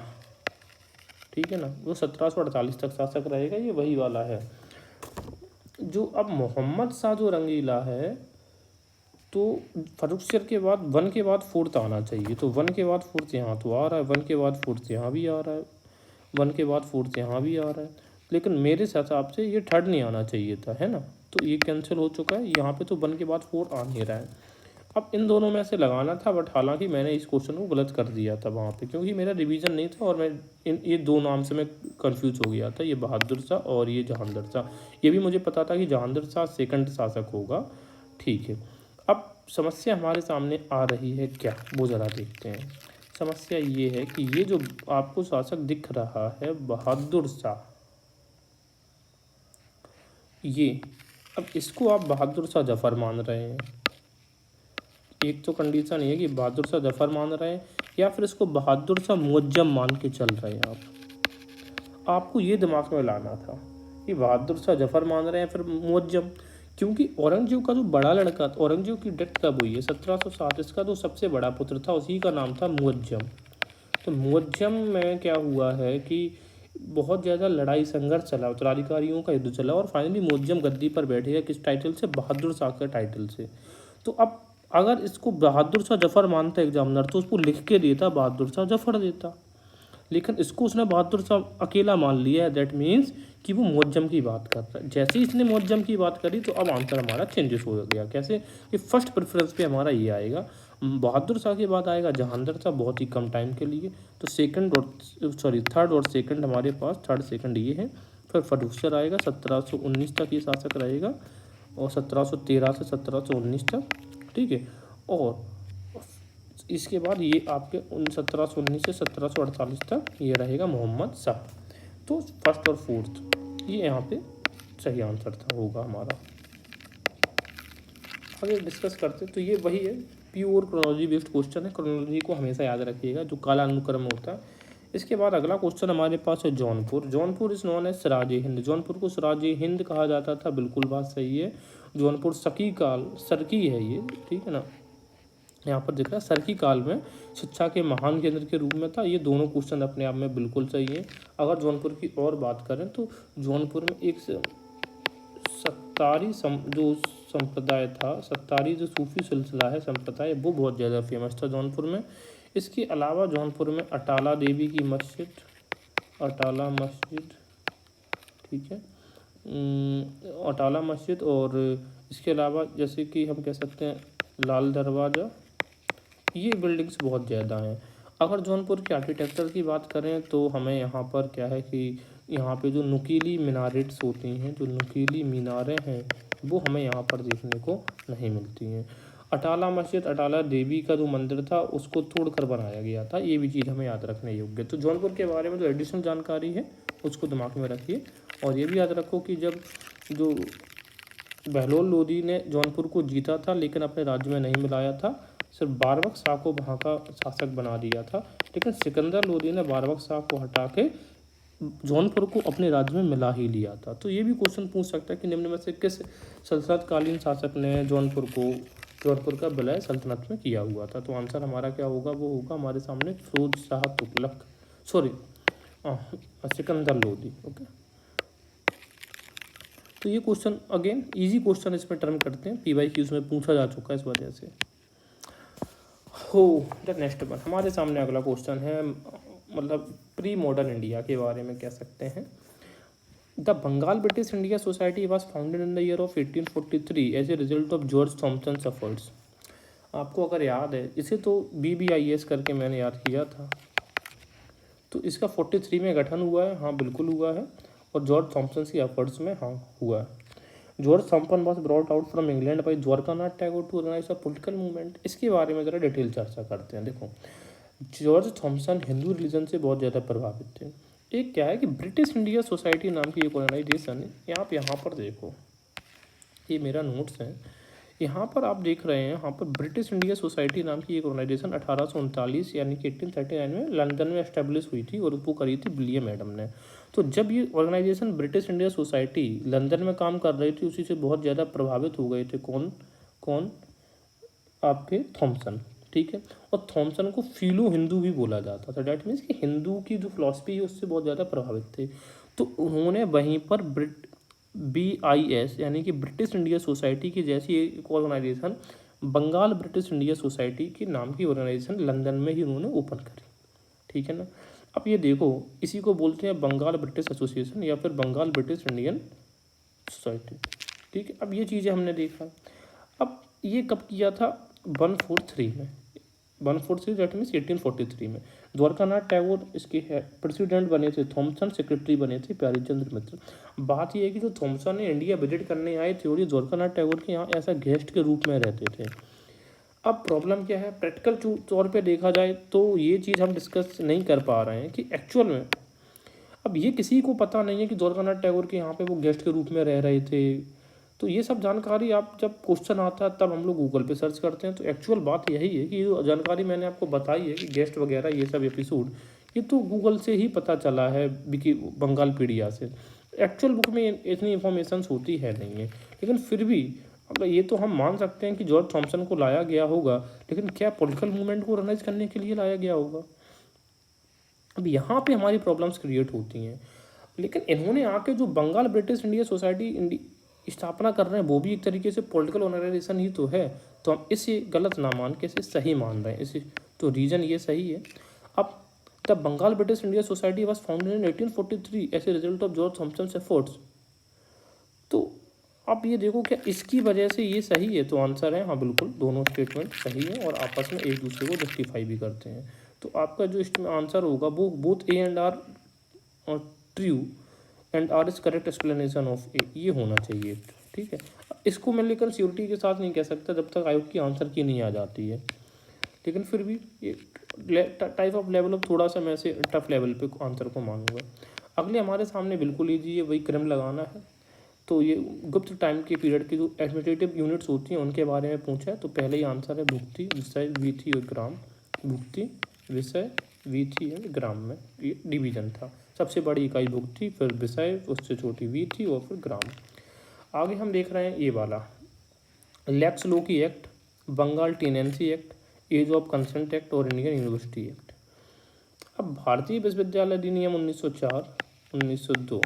ठीक है ना, वो 1748 तक शासक रहेगा, ये वही वाला है। जो अब मोहम्मद शाह जो रंगीला है, तो फारुखसियर के बाद 1 के बाद 4th आना चाहिए, तो 1 के बाद 4th यहाँ तो आ रहा है, 1 के बाद 4th यहाँ भी आ रहा है, 1 के बाद 4th यहाँ भी आ रहा है, लेकिन मेरे हिसाब से ये 3rd नहीं आना चाहिए था, है ना, तो ये कैंसिल हो चुका है। यहाँ पे तो 1 के बाद 4 आ नहीं रहा है। अब इन दोनों में से लगाना था, बट हालांकि मैंने इस क्वेश्चन को गलत कर दिया था वहाँ पे, क्योंकि मेरा रिवीजन नहीं था और मैं ये 2 नाम से मैं कंफ्यूज हो गया था, ये बहादुर शाह और ये जहांगीर शाह। ये भी मुझे पता था कि जहांगीर शाह 2nd शासक होगा, ठीक है। अब समस्या हमारे सामने आ रही है क्या, वो ज़रा देखते हैं। समस्या ये है कि ये जो आपको शासक दिख रहा है बहादुर शाह, ये अब इसको आप बहादुर शाह जफ़र मान रहे हैं। एक तो कंडीशन ये है कि बहादुर शाह जफ़र मान रहे हैं, या फिर इसको बहादुर शाह मुअज्जम मान के चल रहे हैं आपको ये दिमाग में लाना था कि बहादुर शाह जफ़र मान रहे हैं फिर मुअज्जम, क्योंकि औरंगजेब का जो बड़ा लड़का था, औरंगजेब की डेथ कब हुई है 1707, इसका जो सबसे बड़ा पुत्र था उसी का नाम था मुअज्जम। तो मुअज्जम में क्या हुआ है कि बहुत ज़्यादा लड़ाई संघर्ष चला, उत्तराधिकारियों का युद्ध चला, और फाइनली मुअज्जम गद्दी पर बैठेगा किस टाइटल से, बहादुर शाह के टाइटल से। तो अब अगर इसको बहादुर शाह जफ़र मानता एग्जामिनर तो उसको लिख के देता बहादुर शाह जफ़र देता, लेकिन इसको उसने बहादुर शाह अकेला मान लिया है, दैट मीन्स कि वो मुअज्जम की बात कर रहा है। जैसे ही इसने मुअज्जम की बात करी तो अब आंसर हमारा चेंजेस हो गया। कैसे कि फर्स्ट प्रेफरेंस पे हमारा ये आएगा, बहादुर शाह के बाद आएगा जहांगीर शाह, बहुत ही कम टाइम के लिए, तो 3rd और 2nd हमारे पास, 3rd 2nd ये है। फिर फारुखसियर आएगा, 1719 तक ये शासक रहेगा, और 1713 से 1719 तक, ठीक है। और इसके बाद ये आपके 1719 से 1748 तक ये रहेगा मोहम्मद शाह। तो 1st और 4th ये यहाँ पे सही आंसर था, होगा हमारा। आगे डिस्कस करते, तो ये वही है, प्योर क्रोनोलॉजी बेस्ड क्वेश्चन है, क्रोनोलॉजी को हमेशा याद रखिएगा, जो कालानुक्रम होता है। इसके बाद अगला क्वेश्चन हमारे पास है Jaunpur. Jaunpur is known as Shiraz e Hind. Jaunpur को सिराज ए हिंद कहा जाता था, बिल्कुल बात सही है। जौनपुर सरकी है ये, ठीक है ना, यहाँ पर दिख रहा है सरकी काल में शिक्षा के महान केंद्र के रूप में था। ये दोनों क्वेश्चन अपने आप में बिल्कुल सही है। अगर जौनपुर की और बात करें तो जौनपुर में एक सत्तारी जो संप्रदाय था, सत्तारी जो सूफी सिलसिला है संप्रदाय, वो बहुत ज़्यादा फेमस था जौनपुर में। इसके अलावा जौनपुर में अटाला देवी की मस्जिद, अटाला मस्जिद, ठीक है, अटाला मस्जिद, और इसके अलावा जैसे कि हम कह सकते हैं लाल दरवाज़ा, ये बिल्डिंग्स बहुत ज़्यादा हैं। अगर जौनपुर के आर्किटेक्चर की बात करें तो हमें यहाँ पर क्या है कि यहाँ पे जो नुकीली मीनारेट्स होती हैं, जो नुकीली मीनारें हैं, वो हमें यहाँ पर देखने को नहीं मिलती हैं। अटाला मस्जिद, अटाला देवी का जो मंदिर था उसको तोड़कर बनाया गया था, ये भी चीज़ हमें याद रखने योग्य। तो जौनपुर के बारे में जो एडिशनल जानकारी है उसको दिमाग में रखिए, और ये भी याद रखो कि जब जो बहलोल लोदी ने जौनपुर को जीता था लेकिन अपने राज्य में नहीं मिलाया था, सिर्फ बारबक शाह को वहाँ का शासक बना दिया था, लेकिन सिकंदर लोदी ने बारबक शाह को हटा के जौनपुर को अपने राज्य में मिला ही लिया था। तो ये भी क्वेश्चन पूछ सकता है कि निम्न में से किस सल्तनतकालीन शासक ने जौनपुर का विलय सल्तनत में किया हुआ था। तो आंसर हमारा क्या होगा, वो होगा हमारे सामने फिरोज शाह तुगलक, सिकंदर लोदी। ओके, तो ये क्वेश्चन अगेन इजी क्वेश्चन इसमें टर्म करते हैं, PYQs में पूछा जा चुका है, इस वजह से। हो द नेक्स्ट वन, हमारे सामने अगला क्वेश्चन है मतलब प्री मॉडर्न इंडिया के बारे में कह सकते हैं। The Bengal British India society was founded in the year of 1843 as a result of George Thomson efforts. आपको अगर याद है, इसे तो BBIS करके मैंने याद किया था, तो इसका 43 में गठन हुआ है, हाँ बिल्कुल हुआ है, और जॉर्ज थॉम्सन की एफर्ट्स में हाँ हुआ है। George Thomson was brought out from England by Dwarkanath Tagore to organise a political movement. इसके बारे में ज़रा डिटेल चर्चा करते हैं। देखो, जॉर्ज थॉम्सन हिंदू रिलीजन से बहुत ज़्यादा प्रभावित थे। एक क्या है कि ब्रिटिश इंडिया सोसाइटी नाम की एक ऑर्गेनाइजेशन है, आप यहाँ पर देखो, ये मेरा नोट्स है, यहाँ पर आप देख रहे हैं, यहाँ पर ब्रिटिश इंडिया सोसाइटी नाम की एक ऑर्गेनाइजेशन 1839 यानी कि 1839 में लंदन में एस्टेब्लिश हुई थी और वो करी थी विलियम एडम ने। तो जब ये organisation British India society London में काम कर रही थी, उसी से बहुत ज़्यादा प्रभावित हो गए थे कौन कौन, आपके थॉम्सन, ठीक है। और थॉम्सन को फिलो हिंदू भी बोला जाता था, डैट मीन्स कि हिंदू की जो फिलॉसफी है उससे बहुत ज़्यादा प्रभावित थे। तो उन्होंने वहीं पर BIS यानी कि ब्रिटिश इंडिया सोसाइटी की जैसी एक organisation, Bengal British India society के नाम की ऑर्गेनाइजेशन लंदन में ही उन्होंने ओपन करी, ठीक है ना। अब ये देखो, इसी को बोलते हैं बंगाल ब्रिटिश एसोसिएशन या फिर बंगाल ब्रिटिश इंडियन सोसाइटी, ठीक है। अब ये चीज़ें हमने देखा। अब ये कब किया था? 143 में, 143 दैट मीन्स 1843 में। द्वारकानाथ टैगोर इसके प्रेसिडेंट बने थे, थॉम्सन सेक्रेटरी बने थे प्यारीचंद्र मित्र। बात यह है कि जो थॉम्सन ने इंडिया विजिट करने आए थे और ये द्वारकानाथ टैगोर के यहाँ ऐसा गेस्ट के रूप में रहते थे। अब प्रॉब्लम क्या है, प्रैक्टिकल तौर पे देखा जाए तो ये चीज़ हम डिस्कस नहीं कर पा रहे हैं कि एक्चुअल में अब ये किसी को पता नहीं है कि द्वारकानाथ टैगोर के यहाँ पे वो गेस्ट के रूप में रह रहे थे। तो ये सब जानकारी आप जब क्वेश्चन आता है तब हम लोग गूगल पे सर्च करते हैं। तो एक्चुअल बात यही है कि जो जानकारी मैंने आपको बताई है कि गेस्ट वगैरह ये सब एपिसोड, ये तो गूगल से ही पता चला है, विकी बंगाल पीडिया से। एक्चुअल बुक में इतनी इन्फॉर्मेशन होती है नहीं है, लेकिन फिर भी अब ये तो हम मान सकते हैं कि जॉर्ज थॉम्सन को लाया गया होगा, लेकिन क्या पॉलिटिकल मूवमेंट को ऑर्गेनाइज करने के लिए लाया गया होगा? अब यहाँ पे हमारी प्रॉब्लम्स क्रिएट होती हैं। लेकिन इन्होंने आके जो बंगाल ब्रिटिश इंडिया सोसाइटी स्थापना कर रहे हैं, वो भी एक तरीके से पॉलिटिकल ऑर्गेनाइजेशन ही तो है। तो हम इसे गलत ना मान के इसे सही मान रहे हैं, इसे तो रीज़न ये सही है। अब the Bengal British India society was founded in 1843 as a result of George Thomson efforts. तो अब ये देखो, क्या इसकी वजह से ये सही है? तो आंसर है हाँ बिल्कुल, दोनों स्टेटमेंट सही है और आपस में एक दूसरे को जस्टिफाई भी करते हैं। तो आपका जो इसमें आंसर होगा वो both A and R true and R is correct explanation of A, ये होना चाहिए, ठीक है। इसको मैं लेकर श्योरिटी के साथ नहीं कह सकता जब तक आयोग की आंसर की नहीं आ जाती है, लेकिन फिर भी ये टाइप ऑफ लेवल ऑफ थोड़ा सा मैं से टफ लेवल पे आंसर को मानूंगा। अगले हमारे सामने बिल्कुल ईजी है, वही क्रम लगाना है। तो ये गुप्त टाइम के पीरियड की जो एडमिनिस्ट्रेटिव यूनिट्स होती हैं उनके बारे में पूछा है। तो पहले ही आंसर है भुक्ति, विषय, वीथी और ग्राम। भुक्ति, विषय, वीथी एंड ग्राम में ये डिवीजन था। सबसे बड़ी इकाई भुक्ति, फिर विषय, उससे छोटी वीथी और फिर ग्राम। आगे हम देख रहे हैं ये वाला Lex Loci Act, Bengal tenancy act, age of consent act और इंडियन यूनिवर्सिटी एक्ट। अब भारतीय विश्वविद्यालय अधिनियम 1904, 1902,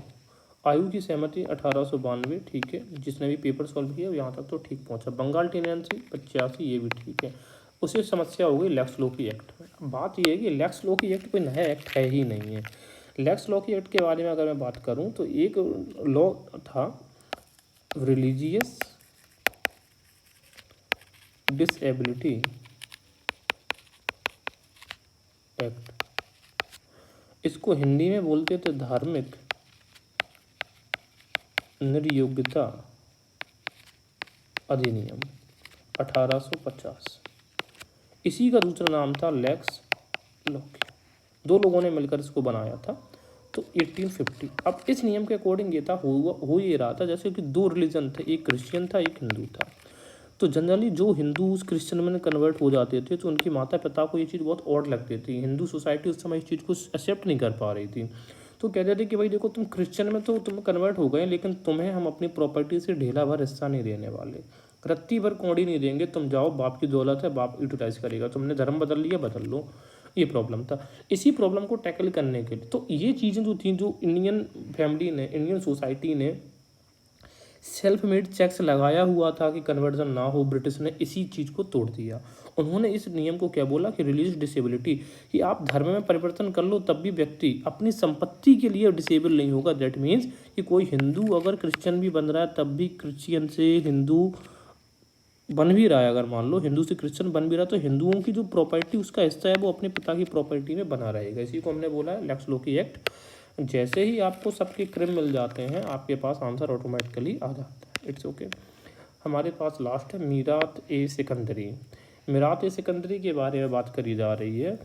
आयु की सहमति 1892, ठीक है। जिसने भी पेपर सॉल्व किया यहाँ तक तो ठीक पहुँचा। बंगाल टेनेंसी 85, ये भी ठीक है। उसे समस्या हो गई लैक्स लोकी एक्ट में। अब बात यह है कि लैक्स लोकी एक्ट कोई नया एक्ट है ही नहीं है। लैक्स लोकी एक्ट के बारे में अगर मैं बात करूँ तो एक लॉ था रिलीजियस डिसेबिलिटी एक्ट, इसको हिंदी में बोलते थे धार्मिक निर्योग्यता अधिनियम 1850। इसी का दूसरा नाम था लैक्स लोकी। दो लोगों ने मिलकर इसको बनाया था, तो 1850। अब इस नियम के अकॉर्डिंग ये था, हो ये रहा था जैसे कि दो रिलीजन थे, एक क्रिश्चियन था एक हिंदू था। तो जनरली जो हिंदू क्रिश्चियन में कन्वर्ट हो जाते थे तो उनकी माता पिता को ये चीज़ बहुत ऑड लगती थी। हिंदू सोसाइटी उस समय इस चीज़ को एक्सेप्ट नहीं कर पा रही थी। तो कहते थे कि भाई देखो, तुम क्रिश्चियन में तो तुम कन्वर्ट हो गए, लेकिन तुम्हें हम अपनी प्रॉपर्टी से ढेला भर हिस्सा नहीं देने वाले, रत्ती भर कौड़ी नहीं देंगे। तुम जाओ, बाप की दौलत है, बाप यूटिलाइज करेगा। तुमने धर्म बदल लिया, बदल लो। ये प्रॉब्लम था। इसी प्रॉब्लम को टैकल करने के लिए तो ये चीज़ें जो थी, जो इंडियन फैमिली ने, इंडियन सोसाइटी ने सेल्फ मेड चेक्स लगाया हुआ था कि कन्वर्जन ना हो, ब्रिटिश ने इसी चीज़ को तोड़ दिया। उन्होंने इस नियम को क्या बोला कि रिलीजियस डिसेबिलिटी, कि आप धर्म में परिवर्तन कर लो तब भी व्यक्ति अपनी संपत्ति के लिए डिसेबल नहीं होगा। दैट मीन्स कि कोई हिंदू अगर क्रिश्चियन भी बन रहा है तब भी क्रिश्चियन से हिंदू बन भी रहा है, अगर मान लो हिंदू से क्रिश्चियन बन भी रहा है तो हिंदुओं की जो प्रॉपर्टी उसका हिस्सा है वो अपने पिता की प्रॉपर्टी में बना रहेगा। इसी को हमने बोला है लेक्स लोकी एक्ट। जैसे ही आपको सबके क्रिम मिल जाते हैं आपके पास आंसर ऑटोमेटिकली आ जाता है। It's okay. हमारे पास लास्ट है मीरात ए सिकंदरी। मीरात ए सिकंदरी के बारे में बात करी जा रही है।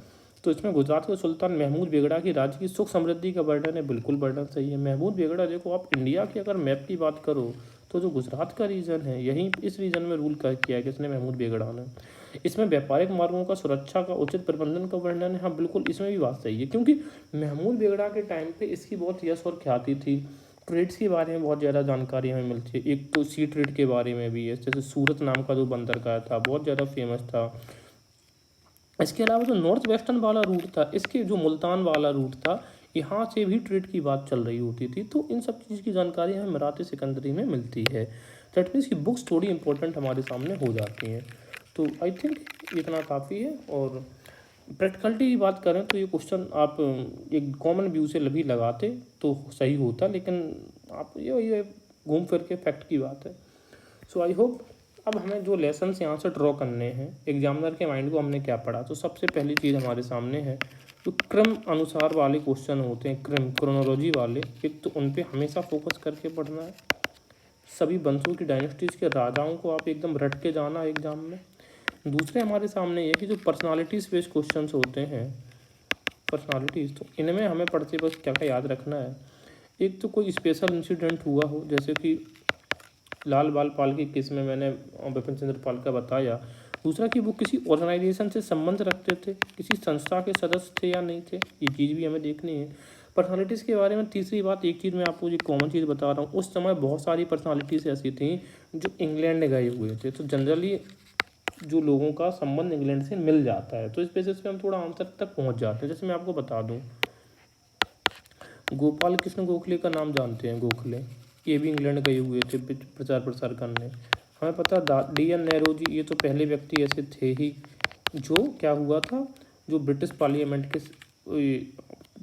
तो इसमें गुजरात के सुल्तान महमूद बेगड़ा की राज्य की सुख समृद्धि का वर्णन है। बिल्कुल वर्णन सही है। महमूद बेगड़ा, देखो आप इंडिया की अगर मैप की बात करो तो जो गुजरात का रीजन है यहीं इस रीजन में रूल कर किया है किसने, महमूद बेगड़ा ने। इसमें व्यापारिक मार्गों का सुरक्षा का उचित प्रबंधन का वर्णन है। हाँ बिल्कुल, इसमें भी बात सही है क्योंकि महमूद बेगड़ा के टाइम पे इसकी बहुत यश और ख्याति थी। ट्रेड्स के बारे में बहुत ज़्यादा जानकारी हमें मिलती है। एक तो सी ट्रेड के बारे में भी है, जैसे सूरत नाम का जो बंदरगाह था बहुत ज़्यादा फेमस था। इसके अलावा जो नॉर्थ वेस्टर्न वाला रूट था, इसके जो मुल्तान वाला रूट था, यहाँ से भी ट्रेड की बात चल रही होती थी। तो इन सब चीज़ की जानकारी हमें मीरात सिकंदरी में मिलती है। दैट मीन्स की बुक्स थोड़ी इंपॉर्टेंट हमारे सामने हो जाती हैं। तो आई थिंक इतना काफ़ी है। और प्रैक्टिकलिटी की बात करें तो ये क्वेश्चन आप एक कॉमन व्यू से भी लगाते तो सही होता, लेकिन आप ये घूम फिर के फैक्ट की बात है। सो आई होप अब हमें जो लेसन यहाँ से ड्रॉ करने हैं, एग्जामिनर के माइंड को हमने क्या पढ़ा। तो सबसे पहली चीज़ हमारे सामने है जो क्रम अनुसार वाले क्वेश्चन होते हैं, क्रोनोलॉजी वाले, एक तो उन पे हमेशा फोकस करके पढ़ना है। सभी वंशों की डायनेस्टीज़ के राजाओं को आप एकदम रट के जाना एग्जाम में। दूसरे हमारे सामने ये कि जो पर्सनालिटीज़ बेस्ड क्वेश्चन होते हैं, पर्सनालिटीज़, तो इनमें हमें पढ़ते वक्त क्या क्या याद रखना है। एक तो कोई स्पेशल इंसिडेंट हुआ हो, जैसे कि लाल बाल पाल के केस में मैंने बिपिन चंद्र पाल का बताया। दूसरा कि वो किसी ऑर्गेनाइजेशन से संबंध रखते थे, किसी संस्था के सदस्य थे या नहीं थे, ये चीज़ भी हमें देखनी है। पर्सनालिटीज़ के बारे में तीसरी बात, एक चीज़ मैं आपको ये कॉमन चीज़ बता रहा हूँ, उस समय बहुत सारी पर्सनालिटीज़ ऐसी थी जो इंग्लैंड गए हुए थे। तो जनरली जो लोगों का संबंध इंग्लैंड से मिल जाता है, तो इस बेसिस पे हम थोड़ा आंसर तक पहुँच जाते हैं। जैसे मैं आपको बता दूँ, गोपाल कृष्ण गोखले का नाम जानते हैं, गोखले, ये भी इंग्लैंड गए हुए थे प्रचार प्रसार करने। हमें पता D.N. नेहरू जी, ये तो पहले व्यक्ति ऐसे थे ही जो क्या हुआ था, जो ब्रिटिश पार्लियामेंट के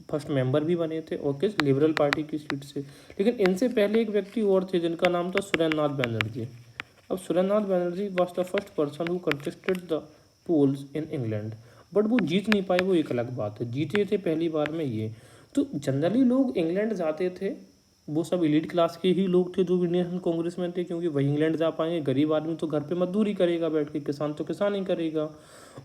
फर्स्ट मेंबर भी बने थे और किस लिबरल पार्टी की सीट से। लेकिन इनसे पहले एक व्यक्ति और थे जिनका नाम था सुरेंद्रनाथ बनर्जी। अब Surendranath Banerjee was the first person who contested the polls in England, but वो जीत नहीं पाए, वो एक अलग बात है। जीते थे पहली बार में ये। तो जनरली लोग इंग्लैंड जाते थे, वो सब एलीट क्लास के ही लोग थे जो इंडियन नेशनल कांग्रेस में थे, क्योंकि वही इंग्लैंड जा पाएंगे। गरीब आदमी तो घर पे मजदूरी करेगा बैठ के, किसान तो किसान ही करेगा।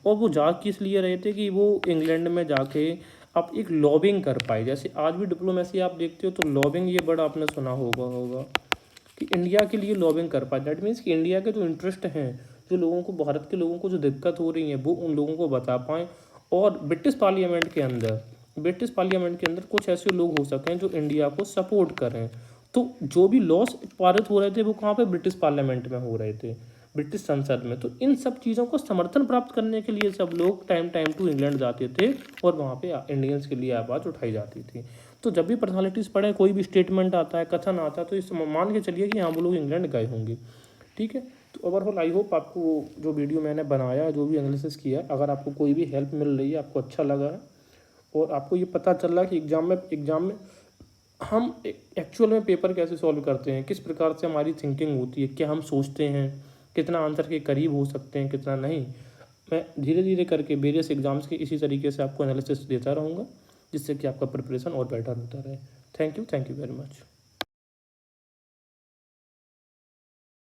और वो जा किस लिए रहे थे कि वो इंग्लैंड में जाके आप एक लॉबिंग कर पाए। जैसे आज भी डिप्लोमेसी आप देखते हो तो लॉबिंग, ये बड़ा आपने सुना होगा कि इंडिया के लिए लॉबिंग कर पाए। दैट मीन्स कि इंडिया के जो इंटरेस्ट हैं, जो लोगों को, भारत के लोगों को जो दिक्कत हो रही है, वो उन लोगों को बता पाएँ। और ब्रिटिश पार्लियामेंट के अंदर कुछ ऐसे लोग हो सकें जो इंडिया को सपोर्ट करें। तो जो भी लॉस पारित हो रहे थे वो कहाँ पे, ब्रिटिश पार्लियामेंट में हो रहे थे, ब्रिटिश संसद में। तो इन सब चीज़ों को समर्थन प्राप्त करने के लिए सब लोग टाइम टू इंग्लैंड जाते थे और वहाँ पे इंडियंस के लिए आवाज़ उठाई जाती थी। तो जब भी पर्सनालिटीज़ पढ़े, कोई भी स्टेटमेंट आता है, कथन आता है, तो इस मान के चलिए कि हाँ वो लोग इंग्लैंड गए होंगे। ठीक है। तो ओवरऑल आई होप आपको जो वीडियो मैंने बनाया, जो भी एनालिसिस किया, अगर आपको कोई भी हेल्प मिल रही है, आपको अच्छा लगा है और आपको ये पता चल रहा है कि एग्ज़ाम में हम एक्चुअल में पेपर कैसे सॉल्व करते हैं, किस प्रकार से हमारी थिंकिंग होती है, क्या हम सोचते हैं, कितना आंसर के करीब हो सकते हैं, कितना नहीं। मैं धीरे धीरे करके वेरियस एग्ज़ाम्स के इसी तरीके से आपको एनालिसिस देता रहूँगा, जिससे कि आपका प्रिपरेशन और बेटर होता रहे। Thank you very much.